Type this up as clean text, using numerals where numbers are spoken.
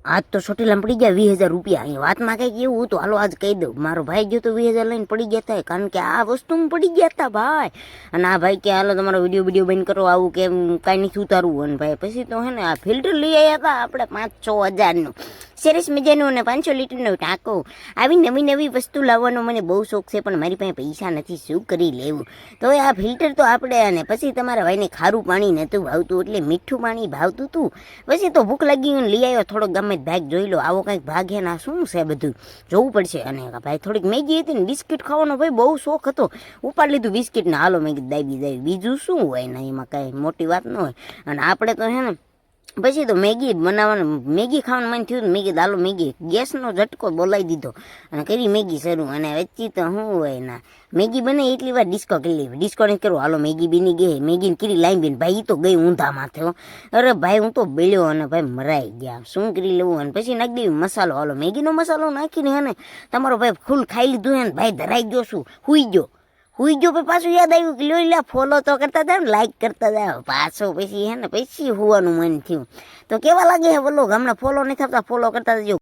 આજ તો ચોટીલામાં પડી ગયા 20,000 રૂપિયા. અહીં વાતમાં કંઈક એવું હતું, હાલો આજ કહી દઉં. મારો ભાઈ ગયો તો 20,000 લઈને પડી ગયા હતા, કારણ કે આ વસ્તુમાં પડી ગયા હતા ભાઈ. અને આ ભાઈ કે હાલો તમારો વિડીયો બંધ કરો, આવું કેમ કાંઈ નથી ઉતારવું. અને ભાઈ પછી તો હે ને આ ફિલ્ટર લઈ આવ્યા હતા આપણે 5-6 હજારનું, સરસ મજાનું, અને 500 લીટરનો ટાંકો. આવી નવી નવી વસ્તુ લાવવાનો મને બહુ શોખ છે, પણ મારી પાસે પૈસા નથી, શું કરી લેવું. તો આ ફિલ્ટર તો આપણે, અને પછી તમારા ભાઈને ખારું પાણી નહોતું ભાવતું, એટલે મીઠું પાણી ભાવતું હતું. પછી તો ભૂખ લાગી ગઈ, લઈ આવ્યો થોડોક ગામે ભાગ. જોઈ લો આવો કંઈક ભાગ હે ના, શું છે બધું જોવું પડશે. અને ભાઈ થોડીક મેગી હતી ને, બિસ્કિટ ખાવાનો ભાઈ બહુ શોખ હતો, ઉપાડ લીધું બિસ્કિટ ને હાલો મેગી દાબી, બીજું શું હોય ને, એમાં કાંઈ મોટી વાત ન હોય. અને આપણે તો હે ને પછી તો મેગી બનાવવાનું, મેગી ખાવાનું મન થયું, મેગી દાલો મેગી, ગેસનો ઝટકો બોલાવી દીધો અને કરી મેગી શરૂ. અને વચ્ચે તો શું હોય ના, મેગી બને એટલી વાર ડિસ્કો કરી લેવી, ડિસ્કો નહીં કરવો, હાલો મેગી બીની ગઈ, મેગીને કરી લાવી બેન ભાઈ, તો ગઈ ઊંધા માથે. અરે ભાઈ હું તો બેલ્યો, અને ભાઈ મરાઈ ગયા, શું કરી લેવું. અને પછી નાખી દેવી મસાલો, હાલો મેગીનો મસાલો નાખીને હે ને તમારો ભાઈ ફૂલ ખાઈ લીધું હે ને ભાઈ, ધરાઈ ગયો, શું હુઈ ગયો પછી પાછું યાદ આવ્યું કે લ્યો ફોલો તો કરતા જાવ ને, લાઈક કરતા જાવ પાછો. પછી હે ને પછી હોવાનું મન થયું. તો કેવા લાગે હે વ્લોગ, હમણાં ફોલો નહીં થતા, ફોલો કરતા જજો.